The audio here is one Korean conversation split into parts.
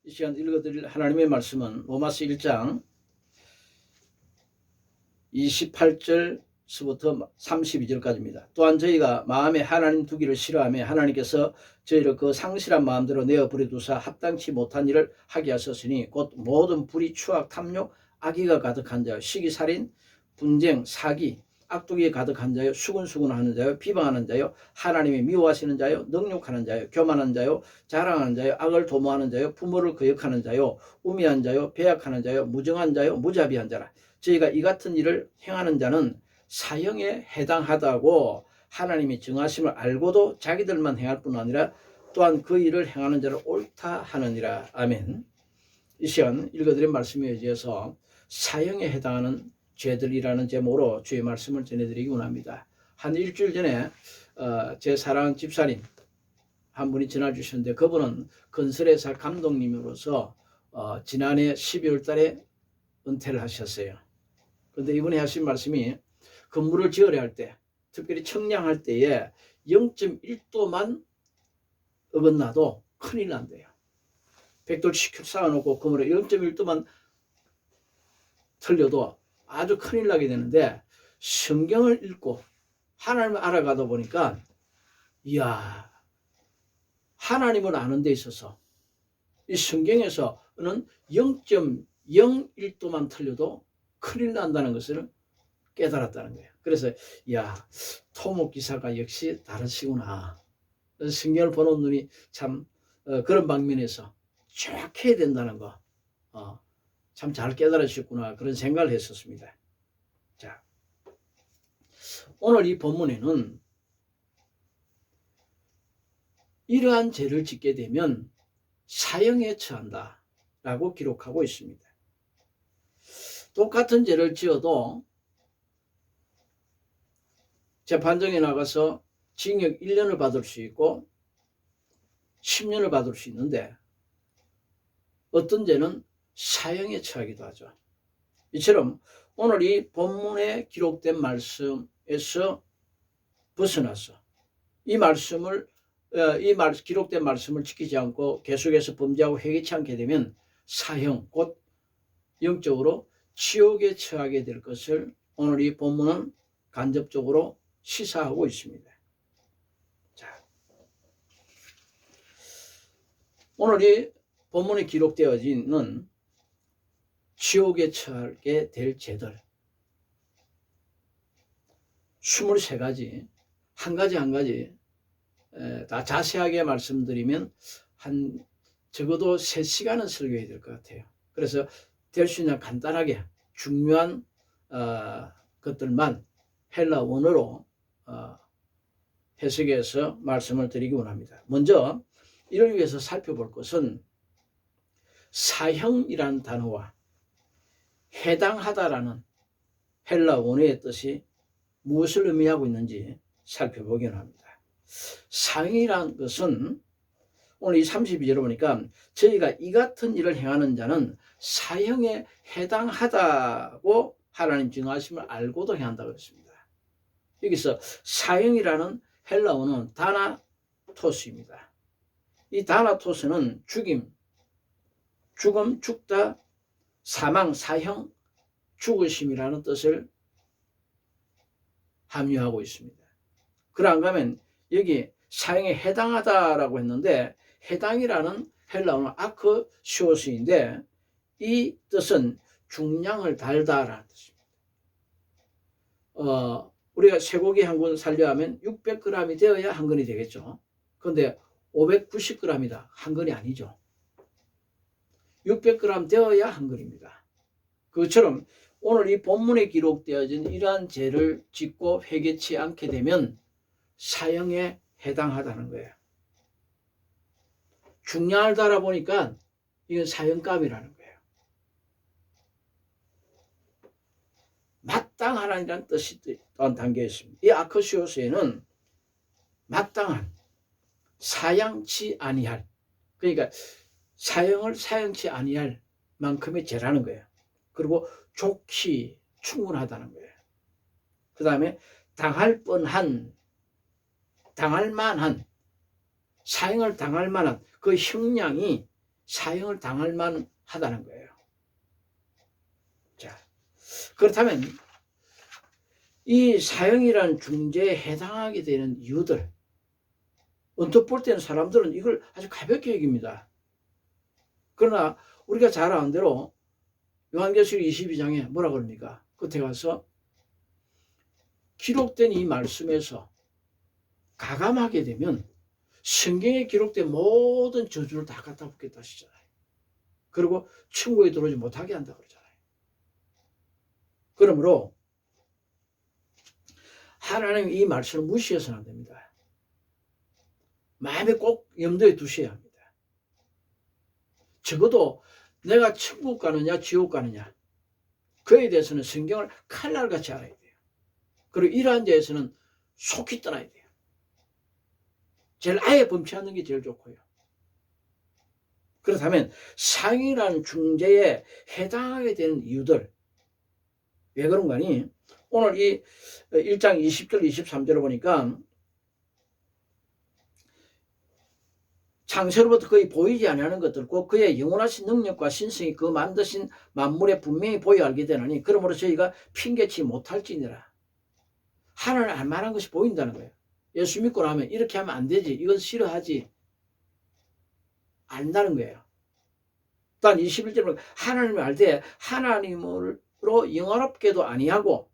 이 시간 읽어드릴 하나님의 말씀은 로마서 1장 28절서부터 32절까지입니다. 또한 저희가 마음에 하나님 두기를 싫어하며 하나님께서 저희를 그 상실한 마음대로 내어버려 두사 합당치 못한 일을 하게 하셨으니 곧 모든 불의, 추악, 탐욕, 악의가 가득한 자요, 시기살인, 분쟁, 사기, 악독이 가득한 자요, 수군수군하는 자요, 비방하는 자요, 하나님이 미워하시는 자요, 능욕하는 자요, 교만한 자요, 자랑하는 자요, 악을 도모하는 자요, 부모를 거역하는 자요, 우매한 자요, 배약하는 자요, 무정한 자요, 무자비한 자라. 저희가 이 같은 일을 행하는 자는 사형에 해당하다고 하나님이 정하심을 알고도 자기들만 행할 뿐 아니라 또한 그 일을 행하는 자를 옳다 하느니라. 아멘. 이 시간 읽어드린 말씀에 의해서 사형에 해당하는 죄들이라는 제목으로 주의 말씀을 전해드리기 원합니다. 한 일주일 전에 제 사랑하는 집사님 한 분이 전화 주셨는데, 그분은 건설회사 감독님으로서 지난해 12월 달에 은퇴를 하셨어요. 그런데 이분이 하신 말씀이 건물을 지으려 할 때, 특별히 청량할 때에 0.1도만 어긋나도 큰일 난대요. 백돌씩 쌓아놓고 건물에 0.1도만 틀려도 아주 큰일 나게 되는데, 성경을 읽고 하나님을 알아가다 보니까 이야, 하나님을 아는 데 있어서 이 성경에서는 0.01도만 틀려도 큰일 난다는 것을 깨달았다는 거예요. 그래서 이야, 토목기사가 역시 다르시구나. 성경을 보는 눈이 참 그런 방면에서 정확해야 된다는 거 참 잘 깨달으셨구나, 그런 생각을 했었습니다. 자, 오늘 이 본문에는 이러한 죄를 짓게 되면 사형에 처한다 라고 기록하고 있습니다. 똑같은 죄를 지어도 재판정에 나가서 징역 1년을 받을 수 있고 10년을 받을 수 있는데, 어떤 죄는 사형에 처하기도 하죠. 이처럼 오늘 이 본문에 기록된 말씀에서 벗어나서 기록된 말씀을 지키지 않고 계속해서 범죄하고 회개치 않게 되면 사형, 곧 영적으로 지옥에 처하게 될 것을 오늘 이 본문은 간접적으로 시사하고 있습니다. 자, 오늘 이 본문에 기록되어지는 지옥에 처하게 될 죄들 23가지, 한 가지 한 가지 다 자세하게 말씀드리면 한 적어도 3시간은 설교해야 될 것 같아요. 그래서 될 수 있는 간단하게 중요한 것들만 헬라 원어로 해석해서 말씀을 드리기 원합니다. 먼저 이를 위해서 살펴볼 것은 사형이라는 단어와 해당하다라는 헬라 원어의 뜻이 무엇을 의미하고 있는지 살펴보기 원합니다. 사형이라는 것은 오늘 이 32절을 보니까 저희가 이 같은 일을 행하는 자는 사형에 해당하다고 하나님 정하심을 알고도 행한다고 했습니다. 여기서 사형이라는 헬라어는 다나토스입니다. 이 다나토스는 죽임, 죽다, 사망, 사형, 죽으심이라는 뜻을 함유하고 있습니다. 그런가 하면 여기 사형에 해당하다라고 했는데, 해당이라는 헬라어는 아크시오스인데 이 뜻은 중량을 달다라는 뜻입니다. 우리가 쇠고기 한 근 살려 하면 600g이 되어야 한 근이 되겠죠. 그런데 590g이다, 한 근이 아니죠. 600g 되어야 한 근입니다. 그것처럼 오늘 이 본문에 기록되어진 이러한 죄를 짓고 회개치 않게 되면 사형에 해당하다는 거예요. 중량을 달아보니까 이건 사형감이라는 거예요. 마땅하라는 뜻이 또한 담겨 있습니다. 이 아크시오스에는 마땅한, 사양치 아니할, 그러니까 사형을 사형치 아니할 만큼의 죄라는 거예요. 그리고 좋기 충분하다는 거예요. 그 다음에 당할 뻔한, 당할 만한, 사형을 당할 만한 그 형량이 사형을 당할 만하다는 거예요. 자, 그렇다면 이 사형이란 중죄에 해당하게 되는 이유들, 언뜻 볼 때는 사람들은 이걸 아주 가볍게 여깁니다. 그러나 우리가 잘 아는 대로 요한계시록 22장에 뭐라 그럽니까? 끝에 가서 기록된 이 말씀에서 가감하게 되면 성경에 기록된 모든 저주를 다 갖다 붙겠다 하시잖아요. 그리고 천국에 들어오지 못하게 한다 그러잖아요. 그러므로 하나님 이 말씀을 무시해서는 안 됩니다. 마음에 꼭 염두에 두셔야 합니다. 적어도 내가 천국 가느냐 지옥 가느냐 그에 대해서는 성경을 칼날같이 알아야 돼요. 그리고 이러한 데에서는 속히 떠나야 돼요. 제일 아예 범치 않는 게 제일 좋고요. 그렇다면 상이라는 중죄에 해당하게 되는 이유들, 왜 그런가 하니 오늘 이 1장 20절 23절을 보니까 창세로부터 거의 보이지 아니하는 것들 곧 그의 영원하신 능력과 신성이 그 만드신 만물에 분명히 보여 알게 되나니 그러므로 저희가 핑계치 못할지니라. 하나님 알만한 것이 보인다는 거예요. 예수 믿고 나면 이렇게 하면 안 되지, 이건 싫어하지, 안다는 거예요. 또한 21절은 하나님을 알 때 하나님으로 영화롭게도 아니하고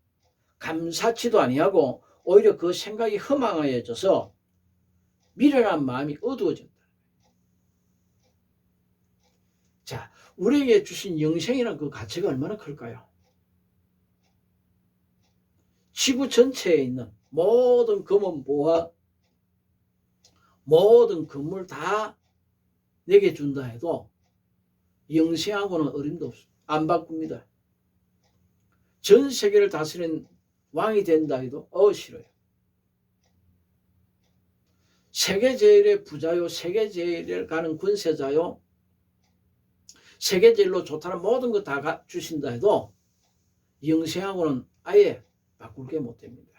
감사치도 아니하고 오히려 그 생각이 허망해져서 미련한 마음이 어두워진다. 자, 우리에게 주신 영생이라는 그 가치가 얼마나 클까요? 지구 전체에 있는 모든 금은보화, 모든 건물 다 내게 준다 해도 영생하고는 어림도 없습니다. 안 바꿉니다. 전 세계를 다스리는 왕이 된다 해도 싫어요. 세계 제일의 부자요, 세계 제일을 가는 군세자요, 세계 제일로 좋다는 모든 거 다 주신다 해도 영생하고는 아예 바꿀 게 못 됩니다.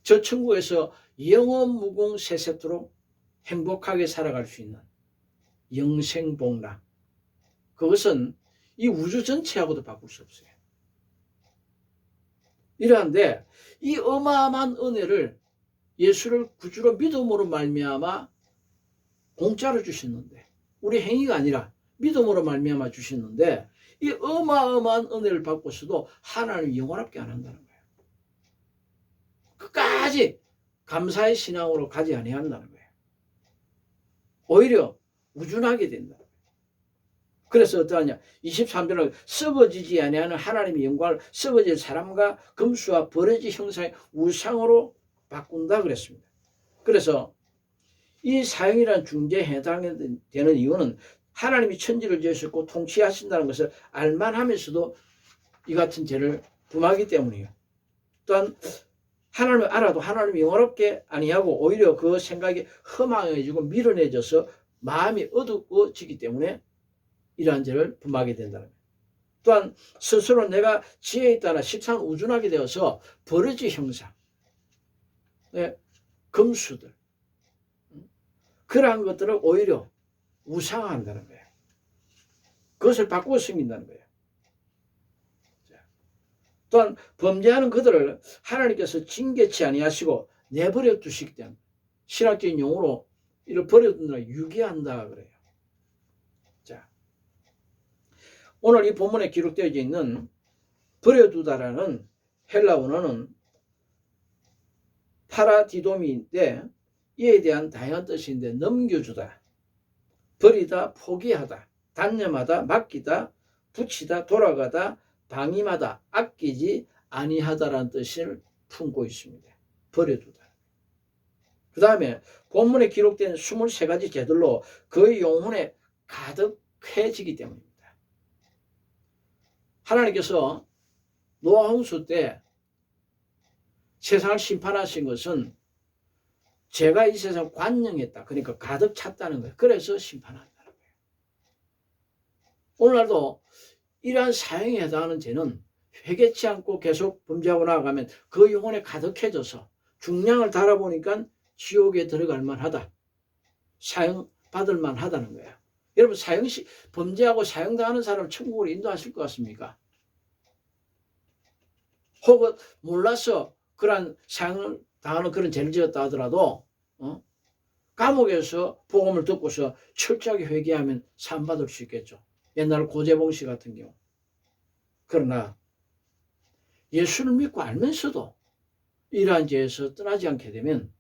저 천국에서 영원 무궁 세세토록 행복하게 살아갈 수 있는 영생복락, 그것은 이 우주 전체하고도 바꿀 수 없어요. 이러한데 이 어마어마한 은혜를 예수를 구주로 믿음으로 말미암아 공짜로 주셨는데, 우리 행위가 아니라 믿음으로 말미암아 주셨는데, 이 어마어마한 은혜를 받고서도 하나님을 영원하게 안 한다는 거예요. 끝까지 감사의 신앙으로 가지 아니한다는 거예요. 오히려 우준하게 된다. 그래서 어떠하냐, 23절은 썩어지지 아니하는 하나님의 영광을 썩어질 사람과 금수와 버러지 형상의 우상으로 바꾼다 그랬습니다. 그래서 이 사형이라는 중죄에 해당되는 이유는 하나님이 천지를 지으셨고 통치하신다는 것을 알만하면서도 이 같은 죄를 범하기 때문이에요. 또한 하나님을 알아도 하나님이 영원롭게 아니하고 오히려 그 생각이 허망해지고 미련해져서 마음이 어두워지기 때문에 이러한 죄를 범하게 된다는 거예요. 또한 스스로 내가 지혜에 따라 십상 우준하게 되어서 버러지 형상, 금수들, 그러한 것들을 오히려 우상화한다는 거예요. 그것을 바꾸어 섬긴다는 거예요. 또한 범죄하는 그들을 하나님께서 징계치 아니하시고 내버려 두시기 때문에 신학적인 용어로 이를 버려둔다, 유기한다 그래요. 자, 오늘 이 본문에 기록되어 있는 버려두다라는 헬라 원어는 파라디도미인데 이에 대한 다양한 뜻인데 넘겨주다, 버리다, 포기하다, 단념하다, 맡기다, 붙이다, 돌아가다, 방임하다, 아끼지 아니하다라는 뜻을 품고 있습니다. 버려두다. 그 다음에 본문에 기록된 23가지 죄들로 그의 영혼에 가득해지기 때문입니다. 하나님께서 노아 홍수 때 세상을 심판하신 것은 죄가 이 세상을 관영했다, 그러니까 가득 찼다는 거예요. 그래서 심판한다는 거예요. 오늘날도 이러한 사형에 해당하는 죄는 회개치 않고 계속 범죄하고 나아가면 그 영혼에 가득해져서 중량을 달아보니까 지옥에 들어갈 만하다, 사형 받을 만하다는 거예요. 여러분 범죄하고 사형당하는 사람을 천국으로 인도하실 것 같습니까? 혹은 몰라서 그러한 사형을 당하는 그런 죄를 지었다 하더라도 감옥에서 복음을 듣고서 철저하게 회개하면 사함받을 수 있겠죠. 옛날 고재봉 씨 같은 경우. 그러나 예수를 믿고 알면서도 이러한 죄에서 떠나지 않게 되면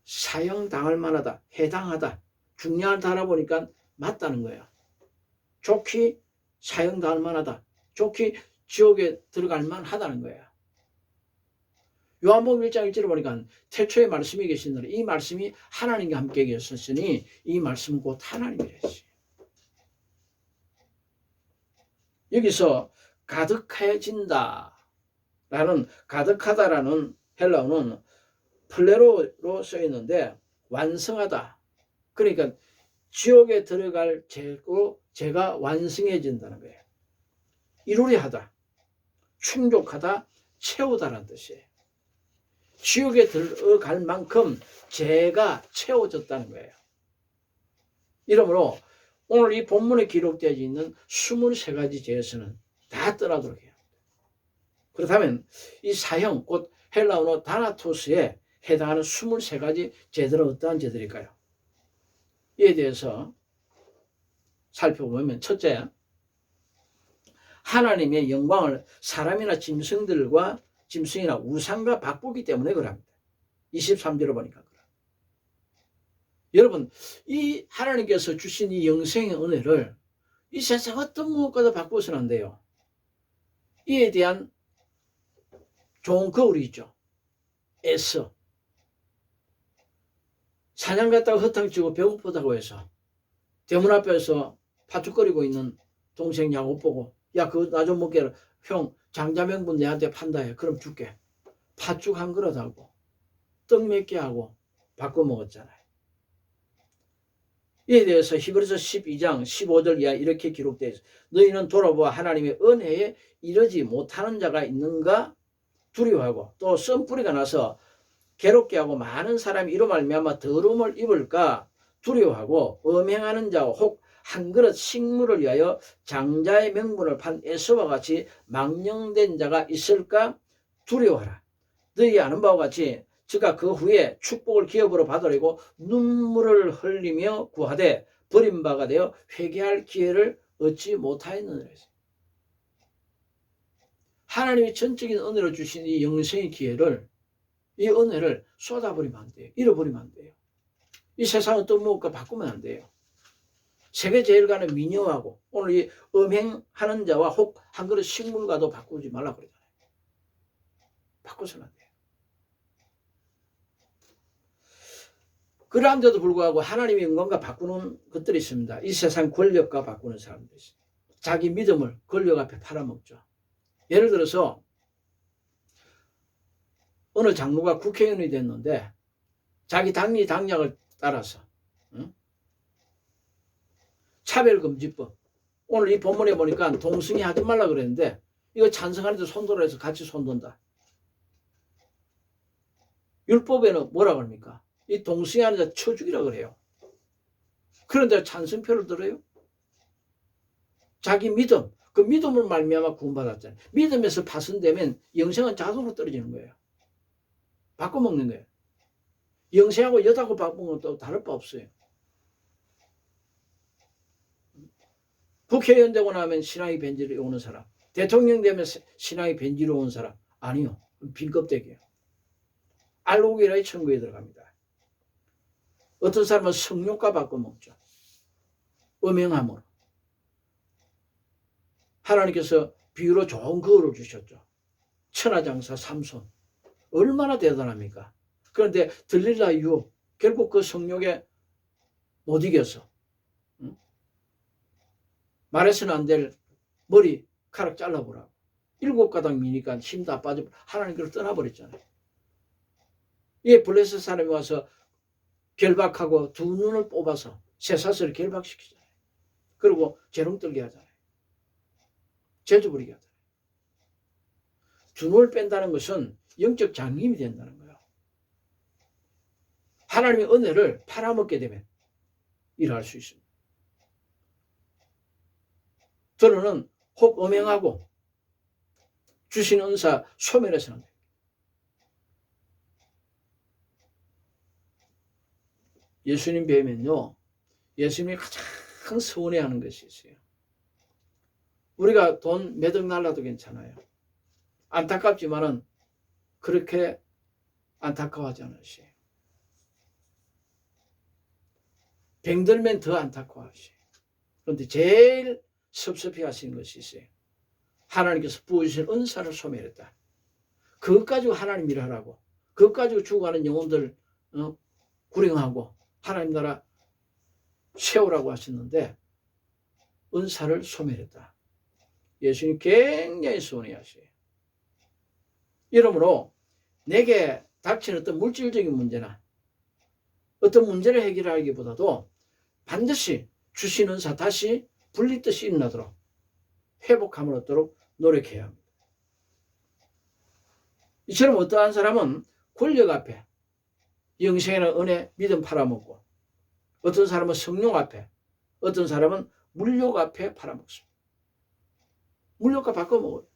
사형당할 만하다, 해당하다, 중량을 달아보니까 맞다는 거예요. 좋게 사형당할 만하다, 좋게 지옥에 들어갈 만하다는 거예요. 요한복음 1장 1절을 보니까 태초에 말씀이 계시느라 이 말씀이 하나님과 함께 계셨으니 이 말씀은 곧 하나님이랬어요. 여기서 가득해진다 라는 가득하다라는 헬라어는 플레로로 써 있는데 완성하다. 그러니까 지옥에 들어갈 죄가 완성해진다는 거예요. 이루려 하다, 충족하다, 채우다라는 뜻이에요. 지옥에 들어갈 만큼 죄가 채워졌다는 거예요. 이러므로 오늘 이 본문에 기록되어 있는 23가지 죄에서는 다 떠나도록 해요. 그렇다면 이 사형, 곧 헬라어로 다나토스에 해당하는 23가지 죄들은 어떠한 죄들일까요? 이에 대해서 살펴보면 첫째, 하나님의 영광을 사람이나 짐승이나 우상과 바꾸기 때문에 그럽니다. 23절을 보니까 그래요. 여러분, 이 하나님께서 주신 이 영생의 은혜를 이 세상 어떤 무엇과도 바꾸어서는 안 돼요. 이에 대한 좋은 거울이 있죠. 애써. 사냥 갔다가 허탕치고 배고프다고 해서 대문 앞에서 파죽거리고 있는 동생 야곱 보고 야 그거 나 좀 먹게 해라. 형 장자명분 내한테 판다 해. 그럼 줄게. 팥죽 한 그릇 하고 떡 몇 개 하고 바꿔 먹었잖아요. 이에 대해서 히브리서 12장 15절 이하 이렇게 기록되어 있어요. 너희는 돌아보아 하나님의 은혜에 이르지 못하는 자가 있는가 두려워하고 또 썬뿌리가 나서 괴롭게 하고 많은 사람이 이로 말미암아 더러움을 입을까 두려워하고 음행하는 자와 혹 한 그릇 식물을 위하여 장자의 명분을 판 에서와 같이 망령된 자가 있을까 두려워하라. 너희 아는 바와 같이 저가 그 후에 축복을 기업으로 받으려고 눈물을 흘리며 구하되 버림바가 되어 회개할 기회를 얻지 못하였느니라. 하나님이 전적인 은혜로 주신 이 영생의 기회를, 이 은혜를 쏟아버리면 안 돼요. 잃어버리면 안 돼요. 이 세상 어떤 무엇과 바꾸면 안 돼요. 세계 제일 가는 미녀하고 오늘 이 음행하는 자와 혹 한 그릇 식물과도 바꾸지 말라고 그러잖아요. 바꿔서는 안 돼요. 그러한데도 불구하고 하나님의 영광과 바꾸는 것들이 있습니다. 이 세상 권력과 바꾸는 사람들이 있습니다. 자기 믿음을 권력 앞에 팔아먹죠. 예를 들어서 어느 장로가 국회의원이 됐는데 자기 당리 당략을 따라서 차별금지법, 오늘 이 본문에 보니까 동승이 하지 말라 그랬는데 이거 찬성하는데 손들어 해서 같이 손든다. 율법에는 뭐라고 합니까? 이 동승하는 자 쳐 죽이라고 그래요. 그런데 찬성표를 들어요? 자기 믿음, 그 믿음을 말미암아 구원받았잖아요. 믿음에서 파손되면 영생은 자동으로 떨어지는 거예요. 바꿔먹는 거예요. 영생하고 여자하고 바꾸는 것도 다를 바 없어요. 국회의원 되고 나면 신앙이 변질이 오는 사람, 대통령 되면 신앙이 변질이 오는 사람, 아니요. 빈껍데기예요. 알고기라의 천국에 들어갑니다. 어떤 사람은 성욕과 바꿔먹죠. 음행함으로. 하나님께서 비유로 좋은 거울을 주셨죠. 천하장사 삼손. 얼마나 대단합니까? 그런데 들릴라 유혹, 결국 그 성욕에 못 이겨서 말해서는 안 될 머리카락 잘라보라고 7가닥 미니까 힘 다 빠져 하나님께로 떠나버렸잖아요. 이에 블레셋 사람이 와서 결박하고 두 눈을 뽑아서 쇠사슬을 결박시키잖아요. 그리고 재롱 떨게 하잖아요. 제주 부리게 하잖아요. 두 눈을 뺀다는 것은 영적 장님이 된다는 거예요. 하나님의 은혜를 팔아먹게 되면 일할 수 있습니다. 들어는 혹 음행하고 주신 은사 소멸해서는 돼요. 예수님 뵈면요, 예수님이 가장 서운해하는 것이 있어요. 우리가 돈 몇 억 날라도 괜찮아요. 안타깝지만은 그렇게 안타까워하지 않으세요. 병들면 더 안타까워하세요. 그런데 제일 섭섭해 하시는 것이 있어요. 하나님께서 부어주신 은사를 소멸했다. 그것 가지고 하나님 일하라고, 그것 가지고 죽어가는 영혼들 구령하고 하나님 나라 세우라고 하셨는데 은사를 소멸했다. 예수님 굉장히 서운해하셔요. 이러므로 내게 닥친 어떤 물질적인 문제나 어떤 문제를 해결하기보다도 반드시 주신 은사 다시 불리듯이 일어나도록 회복함을 얻도록 노력해야 합니다. 이처럼 어떠한 사람은 권력 앞에 영생이나 은혜, 믿음 팔아먹고, 어떤 사람은 성령 앞에, 어떤 사람은 물욕 앞에 팔아먹습니다. 물욕과 바꿔먹어요.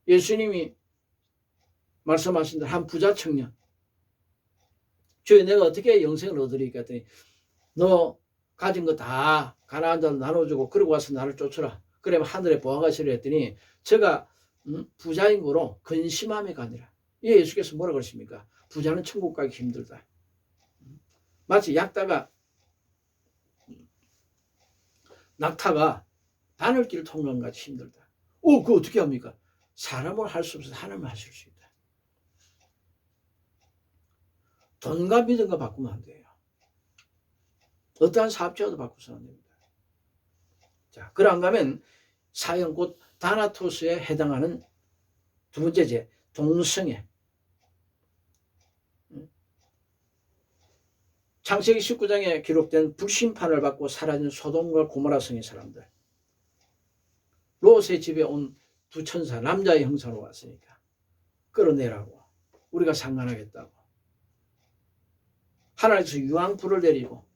예수님이 말씀하신 대로 한 부자 청년, 주여 내가 어떻게 영생을 얻으리까 했더니 너 가진 거 다 가난한 자들 나눠주고 그러고 와서 나를 쫓으라. 그러면 하늘에 보아가시려 했더니 제가 부자인 거로 근심함에 가니라. 예, 예수께서 뭐라 그러십니까? 부자는 천국 가기 힘들다. 마치 약다가 낙타가 바늘길 통과한 것 같이 힘들다. 그거 어떻게 합니까? 사람을 할 수 없어서 하나님을 하실 수 있다. 돈과 믿음과 바꾸면 안 돼요. 어떠한 사업자도 바꾸서는 안 됩니다. 자, 그런가 하면 사형 곧 다나토스에 해당하는 두 번째 죄, 동성애. 창세기 19장에 기록된 불심판을 받고 사라진 소돔과 고모라 성의 사람들. 롯의 집에 온 두 천사, 남자의 형상으로 왔으니까 끌어내라고, 우리가 상관하겠다고. 하나님께서 유황불을 내리고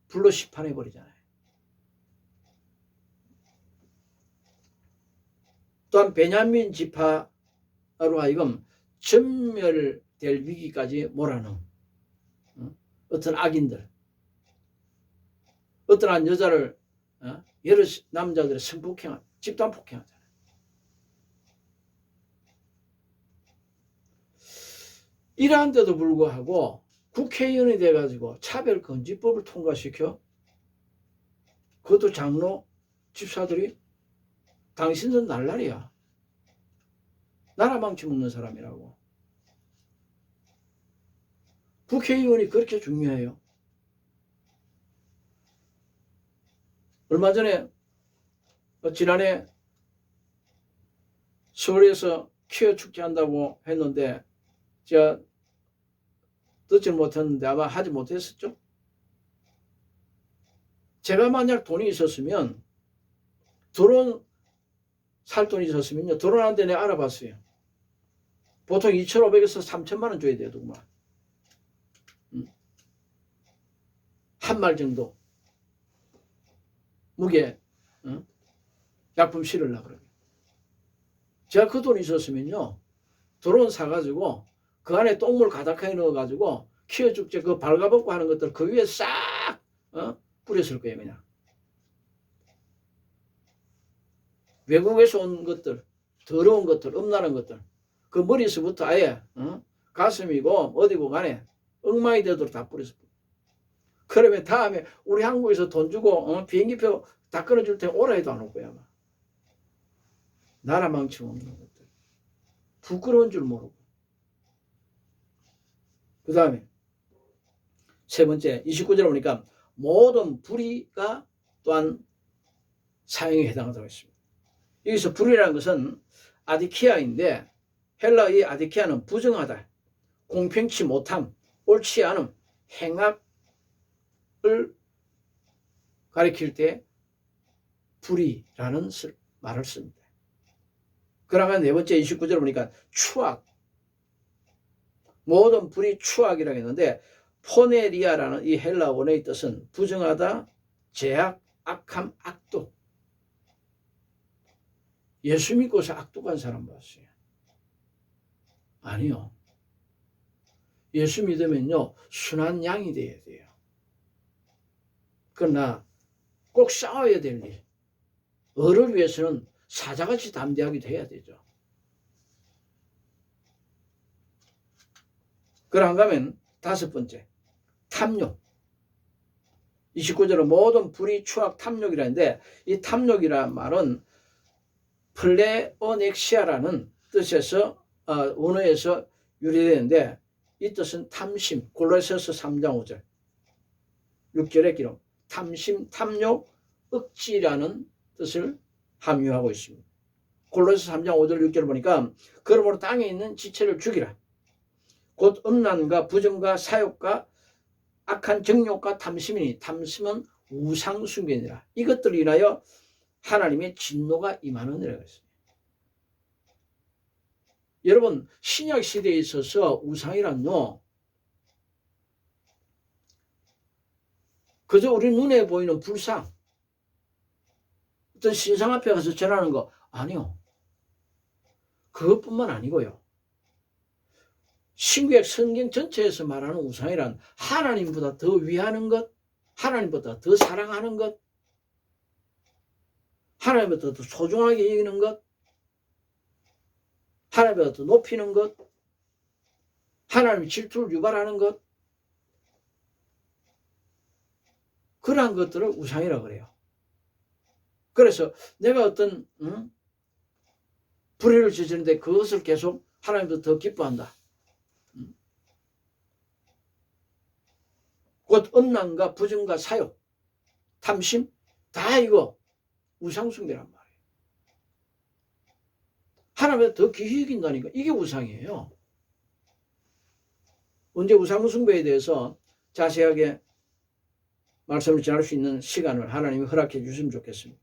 불로 심판해버리잖아요. 또한 베냐민 지파로 하여금 전멸될 위기까지 몰아넣은 어떤 악인들, 어떠한 여자를 여러 남자들의 성폭행, 집단 폭행하잖아요. 이러한데도 불구하고 국회의원이 돼가지고 차별금지법을 통과시켜, 그것도 장로 집사들이 당신은 날라리야, 나라 망쳐먹는 사람이라고. 국회의원이 그렇게 중요해요. 얼마 전에 지난해 서울에서 퀴어 축제 한다고 했는데 제가 듣지 못했는데 아마 하지 못했었죠. 제가 만약 돈이 있었으면, 드론 살 돈이 있었으면요, 드론한테 내가 알아봤어요. 보통 2,500에서 3,000만 원 줘야 돼요, 정말. 한 말 정도 무게 약품 실으려고 그래요. 제가 그 돈이 있었으면요, 드론 사가지고 그 안에 똥물 가득하게 넣어가지고 퀴어 축제 그 발가벗고 하는 것들 그 위에 싹 뿌렸을 거예요. 그냥 외국에서 온 것들, 더러운 것들, 음란한 것들, 그 머리에서부터 아예 가슴이고 어디고 간에 엉망이 되도록 다 뿌렸을 거예요. 그러면 다음에 우리 한국에서 돈 주고 비행기표 다 끊어줄 때 오라 해도 안 올 거야 아마. 나라 망쳐먹는 것들, 부끄러운 줄 모르고. 그 다음에 세 번째 29절에 보니까 모든 불의가 또한 사형에 해당하다고 했습니다. 여기서 불의라는 것은 아디키아인데, 헬라의 아디키아는 부정하다, 공평치 못함, 옳지 않음, 행악을 가리킬 때 불의라는 말을 씁니다. 그러면 네 번째 29절을 보니까 추악, 모든 불의 추악이라고 했는데, 포네리아라는 이 헬라 원어의 뜻은 부정하다, 죄악, 악함, 악독. 예수 믿고서 악독한 사람 봤어요? 아니요. 예수 믿으면요, 순한 양이 돼야 돼요. 그러나 꼭 싸워야 될 일, 을을 위해서는 사자같이 담대하게 돼야 되죠. 그런가 하면 다섯 번째, 탐욕. 29절은 모든 불의, 추악, 탐욕이라는데, 이 탐욕이란 말은 플레오넥시아라는 뜻에서 원어에서 유래되는데, 이 뜻은 탐심, 골로새서 3장 5절 6절의 기록, 탐심, 탐욕, 억지라는 뜻을 함유하고 있습니다. 골로새서 3장 5절 6절 보니까 그러므로 땅에 있는 지체를 죽이라. 곧 음란과 부정과 사욕과 악한 정욕과 탐심이니 탐심은 우상숭배니라. 이것들로 인하여 하나님의 진노가 임하느니라 했습니다. 여러분, 신약 시대에 있어서 우상이란요, 그저 우리 눈에 보이는 불상, 어떤 신상 앞에 가서 절하는 거 아니요. 그것뿐만 아니고요. 신구약 성경 전체에서 말하는 우상이란 하나님보다 더 위하는 것, 하나님보다 더 사랑하는 것, 하나님보다 더 소중하게 여기는 것, 하나님보다 더 높이는 것, 하나님의 질투를 유발하는 것, 그러한 것들을 우상이라고 그래요. 그래서 내가 어떤 불의를 저지르는데 그것을 계속 하나님도 더 기뻐한다. 곧 음란과 부정과 사욕, 탐심, 다 이거 우상숭배란 말이에요. 하나님보다 더 귀히 여긴다니까 이게 우상이에요. 언제 우상숭배에 대해서 자세하게 말씀을 전할 수 있는 시간을 하나님이 허락해 주시면 좋겠습니다.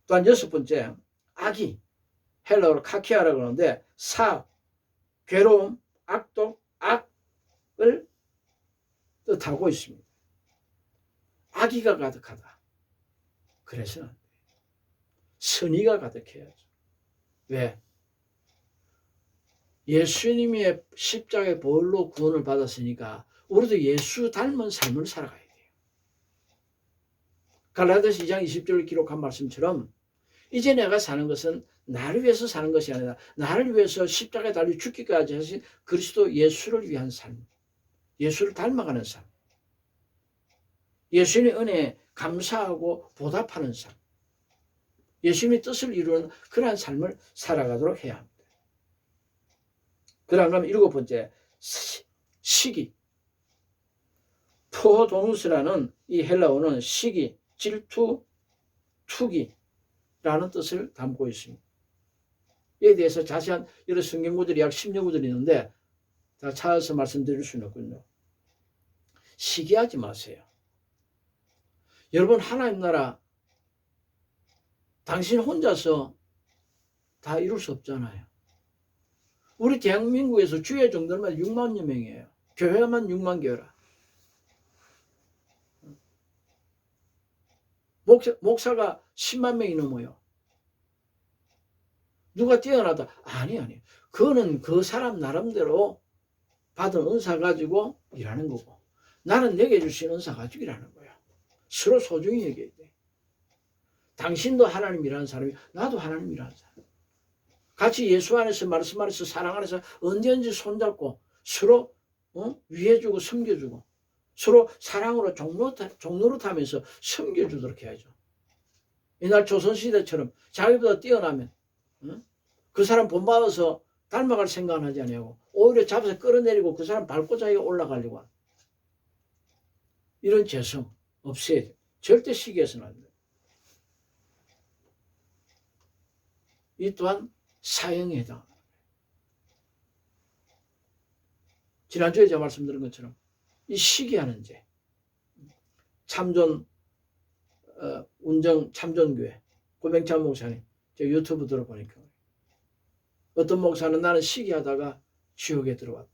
또한 여섯 번째, 악이, 헬라어로 카키아라고 하는데 사악, 괴로움, 악독, 악을 뜻하고 있습니다. 악의가 가득하다. 그래서는 안 돼요. 선의가 가득해야죠. 왜? 예수님의 십자가의 보혈로 구원을 받았으니까 우리도 예수 닮은 삶을 살아가야 돼요. 갈라디아서 2장 20절을 기록한 말씀처럼 이제 내가 사는 것은 나를 위해서 사는 것이 아니라 나를 위해서 십자가에 달려 죽기까지 하신 그리스도 예수를 위한 삶, 예수를 닮아가는 삶, 예수님의 은혜에 감사하고 보답하는 삶, 예수님의 뜻을 이루는 그러한 삶을 살아가도록 해야 합니다. 그러면 일곱 번째, 시기. 포도누스라는 이 헬라어는 시기, 질투, 투기라는 뜻을 담고 있습니다. 이에 대해서 자세한 여러 성경 구절이 약 10여 구절이 있는데 다 찾아서 말씀드릴 수는 없군요. 시기하지 마세요. 여러분, 하나님 나라 당신 혼자서 다 이룰 수 없잖아요. 우리 대한민국에서 주의 정도면 6만여 명이에요. 교회만 6만 개라. 목사가 10만 명이 넘어요. 누가 뛰어나다? 아니. 그거는 그 사람 나름대로 받은 은사 가지고 일하는 거고 나는 내게 주신 은사 가지고 일하는 거야. 서로 소중히 여겨야 돼. 당신도 하나님이라는 사람이 나도 하나님이라는 사람. 같이 예수 안에서 말씀 안에서 사랑 안에서 언제든지 손잡고 서로 위해주고 섬겨주고 서로 사랑으로 종노릇하면서 섬겨주도록 해야죠. 이날 조선시대처럼 자기보다 뛰어나면 그 사람 본받아서 닮아갈 생각은 하지 않냐고 오히려 잡아서 끌어내리고 그 사람 밟고 자기가 올라가려고 하는 이런 죄성 없애야 돼. 절대 시기해서는 안 돼. 이 또한 사형에 해당합니다. 지난주에 제가 말씀드린 것처럼 이 시기하는 죄, 참전 운정 참전교회 고명찬 목사님 제가 유튜브 들어보니까 어떤 목사는 나는 시기하다가 지옥에 들어왔다.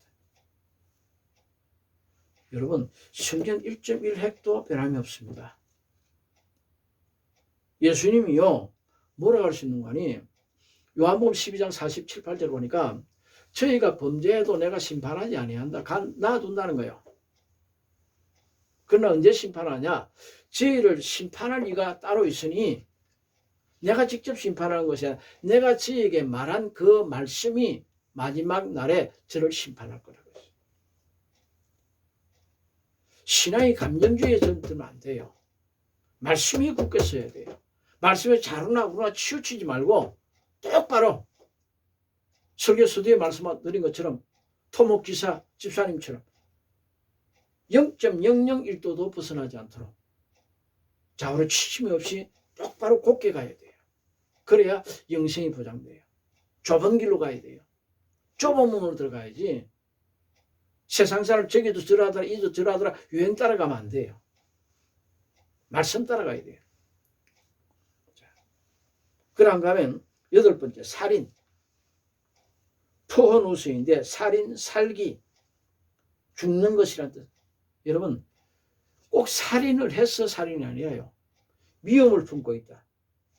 여러분, 성경 1.1획도 변함이 없습니다. 예수님이요 뭐라고 할 수 있는 거니? 요한복음 12장 47, 8절 보니까 저희가 범죄해도 내가 심판하지 아니한다. 놔둔다는 거예요. 그러나 언제 심판하냐? 저희를 심판할 이가 따로 있으니 내가 직접 심판하는 것이 아니라 내가 저에게 말한 그 말씀이 마지막 날에 저를 심판할 거라고 했어요. 신앙이 감정주의에 들면 안 돼요. 말씀이 굳게 서야 돼요. 말씀에 자루나 치우치지 말고 똑바로 설교 서두에 말씀드린 것처럼 토목기사 집사님처럼 0.001도도 벗어나지 않도록 좌우로 치침이 없이 똑바로 곧게 가야 돼요. 그래야 영생이 보장돼요. 좁은 길로 가야 돼요. 좁은 문으로 들어가야지 세상 사람 저기도 저러하더라 이도 저러하더라 유행 따라가면 안 돼요. 말씀 따라가야 돼요. 그런가 하면 8번째 살인 포헌우수인데 살인 살기 죽는 것이란 뜻. 여러분 꼭 살인을 해서 살인이 아니라요. 미움을 품고 있다.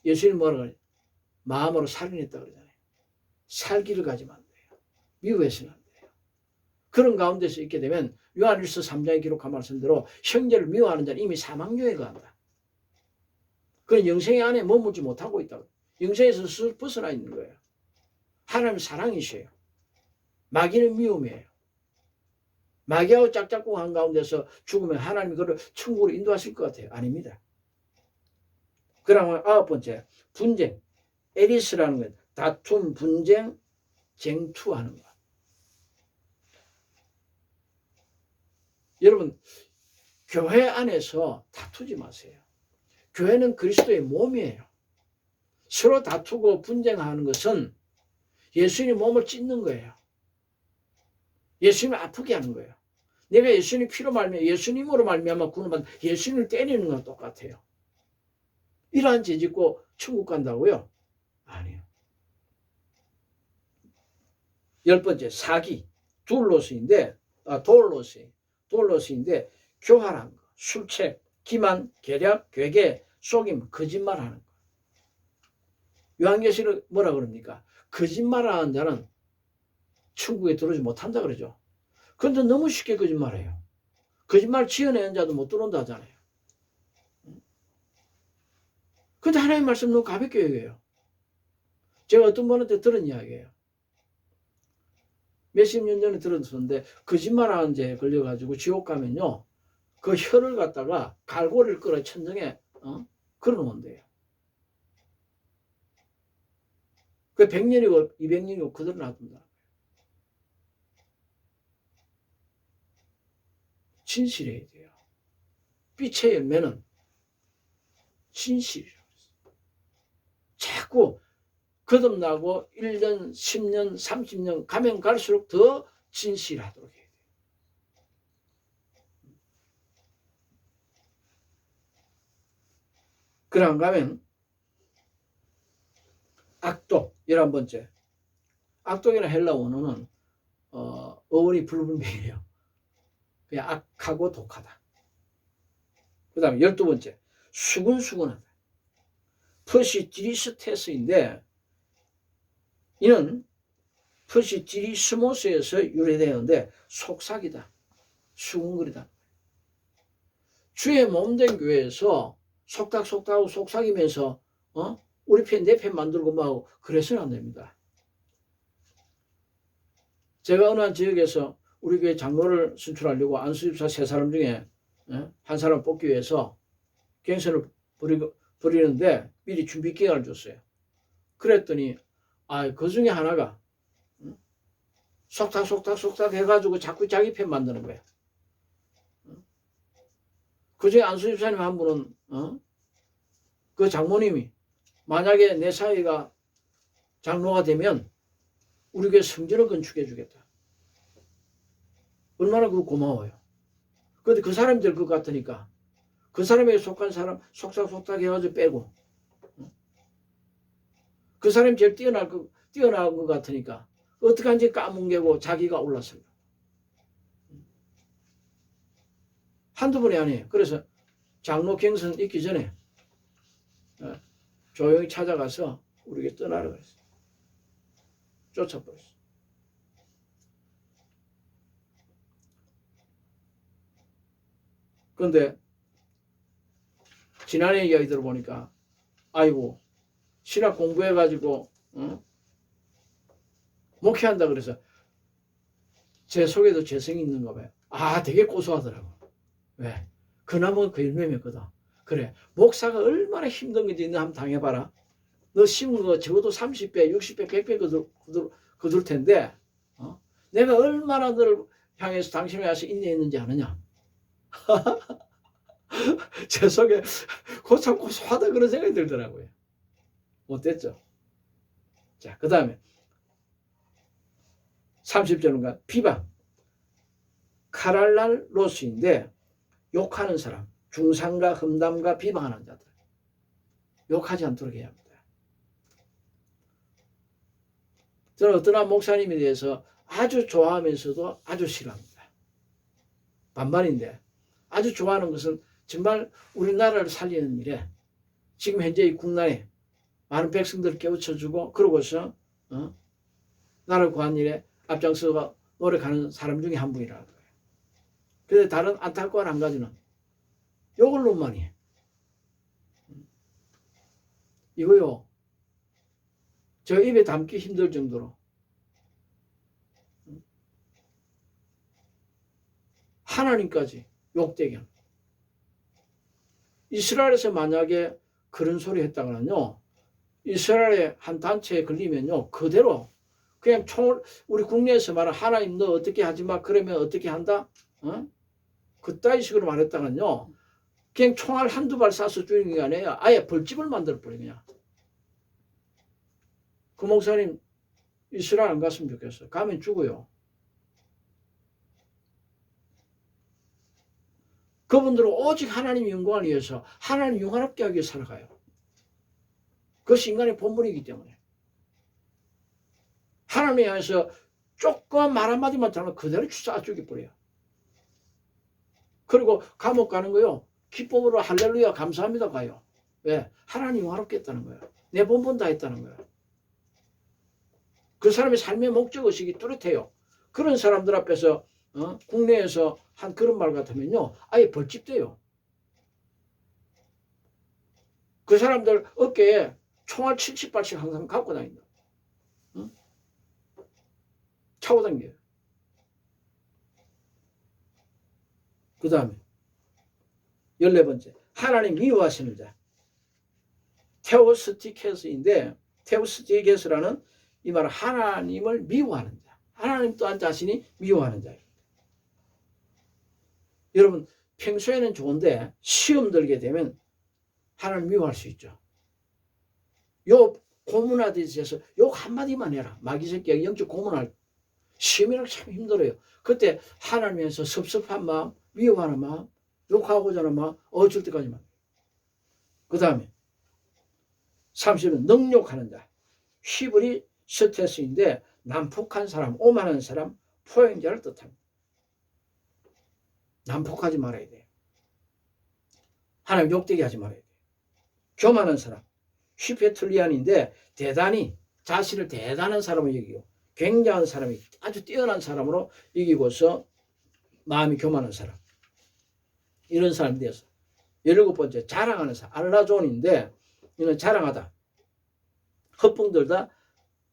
예수님 뭐라고 그래요? 마음으로 살인했다 그러잖아요. 살기를 가지면 안 돼요. 미워해서는 안 돼요. 그런 가운데서 있게 되면 요한일서 3장에 기록한 말씀대로 형제를 미워하는 자는 이미 사망교에 거한다. 그건 영생의 안에 머물지 못하고 있다. 영생에서 스스로 벗어나 있는 거예요. 하나님 사랑이셔요. 마귀는 미움이에요. 마귀하고 짝짝꿍한 가운데서 죽으면 하나님이 그를 천국으로 인도하실 것 같아요. 아닙니다. 그러면 9번째 분쟁. 에리스라는 건 다툼, 분쟁, 쟁투하는 것. 여러분 교회 안에서 다투지 마세요. 교회는 그리스도의 몸이에요. 서로 다투고 분쟁하는 것은 예수님의 몸을 찢는 거예요. 예수님을 아프게 하는 거예요. 내가 예수님 피로 말미암아 예수님으로 말미암아 구원받는 예수님을 때리는 건 똑같아요. 이러한 죄 짓고 천국 간다고요? 아니에요. 10번째 사기 돌로스인데 교활한 거, 술책, 기만, 계략, 괴계, 속임, 거짓말하는 거. 요한계시록 뭐라 그럽니까? 거짓말하는 자는 천국에 들어오지 못한다 그러죠. 그런데 너무 쉽게 거짓말해요. 거짓말 지어내는 자도 못 들어온다 하잖아요. 근데 하나님 말씀 너무 가볍게 얘기해요. 제가 어떤 분한테 들은 이야기예요. 몇십 년 전에 들었는데 거짓말하는 죄에 걸려가지고 지옥 가면요. 그 혀를 갖다가 갈고리를 끌어 천정에 걸어놓은대요. 그 100년이고 200년이고 그대로 놔둔다. 진실해야 돼요. 빛의 열매는 진실이라고 했어요. 자꾸 거듭나고 1년, 10년, 30년 가면 갈수록 더 진실하도록 해야 돼요. 그런가 하면 악독 11번째. 악독이나 헬라 원어는 어원이 불분명해요. 그냥 악하고 독하다. 그 다음에 12번째 수근수근하다. 퍼시디리스테스인데 이는 퍼시디리스모스에서 유래되는데 속삭이다. 수근거리다. 주의 몸된 교회에서 속닥속닥하고 속삭이면서 우리 편 내 편 만들고 뭐 그래서는 안 됩니다. 제가 어느 한 지역에서 우리 교회 장로를 선출하려고 안수집사 3사람 중에 한 사람 뽑기 위해서 경선을 벌이는데 미리 준비 기간을 줬어요. 그랬더니 그 중에 하나가 속닥 해가지고 자꾸 자기 편 만드는 거예요. 그 중에 안수집사님 한 분은 그 장모님이 만약에 내 사이가 장로가 되면 우리 교회 성전을 건축해 주겠다. 얼마나 그거 고마워요. 그런데 그 사람이 될 것 같으니까 그 사람에게 속한 사람 속닥속닥 해가지고 빼고 그 사람이 제일 뛰어난 것 같으니까 어떻게 한지 까뭉개고 자기가 올랐어요. 한두 번이 아니에요. 그래서 장로 경선 있기 전에 조용히 찾아가서 우리에게 떠나라 그랬어. 쫓아버렸어. 그런데 지난해 이야기 들어보니까 아이고 신학 공부해가지고 목회한다 그래서 제 속에도 재성이 있는가 봐요. 아 되게 고소하더라고. 왜? 그 나무가 그 열매 맺거든. 그래 목사가 얼마나 힘든 건지 너 한번 당해봐라. 너 심은 거 적어도 30배 60배 100배 거둘 텐데 내가 얼마나 너를 향해서 당신을 위해서 인내했는지 아느냐. 제 속에 참 고소하다 그런 생각이 들더라고요. 못됐죠. 자, 그 다음에 30절인가 비방 카랄랄 로스인데 욕하는 사람 중상과 험담과 비방하는 자들 욕하지 않도록 해야 합니다. 저는 어떤 한 목사님에 대해서 아주 좋아하면서도 아주 싫어합니다. 반반인데 아주 좋아하는 것은 정말 우리나라를 살리는 일에 지금 현재 이 국난에 많은 백성들을 깨우쳐주고 그러고서 나라를 구한 일에 앞장서가 노력하는 사람 중에 한 분이라는 거예요. 그런데 다른 안타까운 한 가지는 욕을 너무 많이 해. 이거요. 저 입에 담기 힘들 정도로 하나님까지 욕되게 합니다. 이스라엘에서 만약에 그런 소리 했다가는요. 이스라엘의 한 단체에 걸리면요. 그대로 그냥 총을 우리 국내에서 말하는 하나님 너 어떻게 하지 마 그러면 어떻게 한다? 그따위 식으로 말했다가는요. 그냥 총알 한두 발 쏴서 죽이는 게 아니에요. 아예 벌집을 만들어버려 그냥. 그 목사님 이스라엘 안 갔으면 좋겠어요. 가면 죽어요. 그분들은 오직 하나님 영광을 위해서 하나님 영화롭게 하기 위해 살아가요. 그것이 인간의 본분이기 때문에. 하나님에 의해서 조금 말 한마디만 잘하면 그대로 쏴 죽여버려요. 그리고 감옥 가는 거요. 기쁨으로 할렐루야 감사합니다 가요. 왜? 하나님 영화롭게 했다는 거예요. 내 본분 다 했다는 거예요. 그 사람의 삶의 목적의식이 뚜렷해요. 그런 사람들 앞에서 국내에서 한 그런 말 같으면요. 아예 벌집돼요. 그 사람들 어깨에 총알 70발씩 항상 갖고 다닌다. 차고 다녀요. 그 다음에 14번째 하나님 미워하시는 자 테오스티케스인데 테오스티케스라는 이 말은 하나님을 미워하는 자 하나님 또한 자신이 미워하는 자입니다. 여러분 평소에는 좋은데 시험 들게 되면 하나님 미워할 수 있죠. 요 고문하듯이 해서 욕 한마디만 해라. 마귀 새끼가 영적 고문할 시험이랑 참 힘들어요. 그때 하나님에서 섭섭한 마음 미워하는 마음 욕하고자 하는 마음 어쩔 때까지만. 그 다음에 30은 능욕하는 자 히브리 스테스인데 난폭한 사람 오만한 사람 포행자를 뜻합니다. 난폭하지 말아야 돼요. 하나님 욕되게 하지 말아야 돼요. 교만한 사람 휘페틀리안인데 대단히 자신을 대단한 사람을 여기고 굉장한 사람이 아주 뛰어난 사람으로 여기고서 마음이 교만한 사람 이런 사람이 되어서 17번째 자랑하는 사람 알라존인데 이는 자랑하다 헛붕들다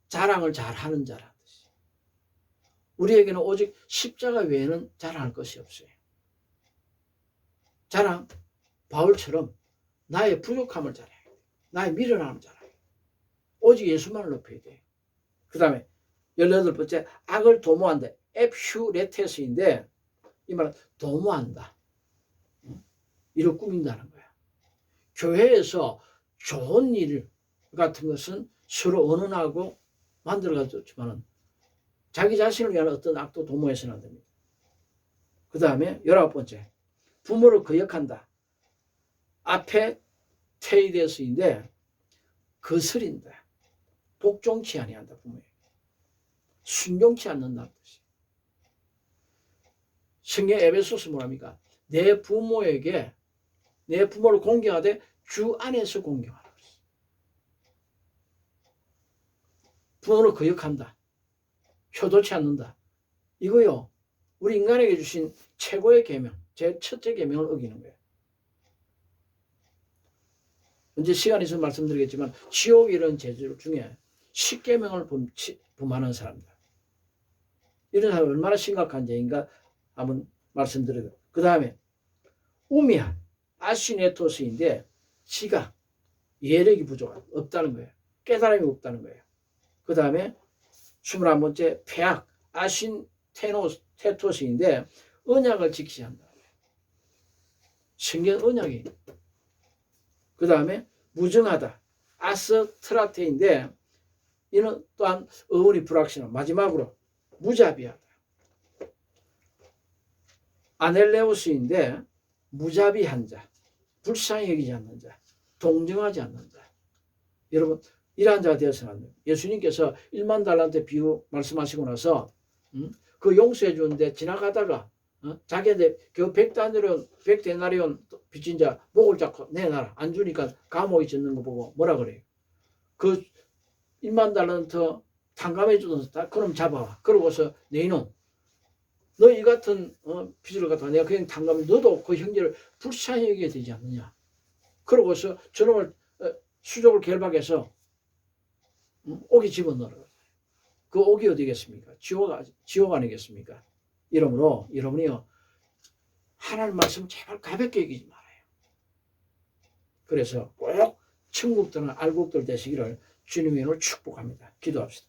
자랑을 잘하는 자라는 뜻이에요. 우리에게는 오직 십자가 외에는 자랑할 것이 없어요. 자랑 바울처럼 나의 부족함을 자랑해야 돼. 나의 미련함을 자랑해야 돼. 오직 예수만을 높여야 돼. 그 다음에 18번째 악을 도모한다. 에퓨레테스인데 이 말은 도모한다. 이를 꾸민다는 거야. 교회에서 좋은 일 같은 것은 서로 언언하고 만들어가지만 자기 자신을 위한 어떤 악도 도모해서는 안 됩니다. 그 다음에 19번째 부모를 거역한다. 앞에 테이데스인데 거스린다. 복종치 아니한다. 부모에게. 순종치 않는다는 뜻이에요. 성경 에베소서 뭐랍니까? 내 부모에게 내 부모를 공경하되 주 안에서 공경하라. 부모를 거역한다. 효도치 않는다. 이거요. 우리 인간에게 주신 최고의 계명, 제 첫째 계명을 어기는 거예요. 언제 시간이 있으면 말씀드리겠지만 지옥 이런 죄들 중에 10계명을 범하는 사람들. 이런 사람이 얼마나 심각한 죄인가 한번 말씀드려요. 그 다음에 우미한 아시네토스인데 지각, 예력이 부족한 없다는 거예요. 깨달음이 없다는 거예요. 그 다음에 21번째 폐악 아신테토스인데 언약을 직시한다. 성경 언약이. 그 다음에 무정하다 아스트라테인데 이는 또한 어원이 불확실한. 마지막으로 무자비하다. 아넬레오스인데 무자비한 자, 불쌍히 여기지 않는 자, 동정하지 않는 자. 여러분 이러한 자가 되어서는 안 돼요. 예수님께서 1만 달란트 비유 말씀하시고 나서 그 용서해 주는데 지나가다가 자기한테 그 100데나리온 빚진 자 목을 잡고 내놔라. 안 주니까 감옥에 젖는 거 보고 뭐라 그래요? 그 1만 달란트 탕감해 주던 그럼 잡아와. 그러고서 내 이놈 너 이 같은 빚을 갖다가 내가 그냥 탕감해 너도 그 형제를 불쌍히 여기게 되지 않느냐. 그러고서 저놈을 수족을 결박해서 옥에 집어넣어라. 그 옥이 어디겠습니까? 지옥 아니겠습니까? 이러므로 여러분이요 하나님 말씀 제발 가볍게 여기지 말아요. 그래서 꼭 천국들은 알곡들 되시기를 주님의 이름으로 축복합니다. 기도합시다.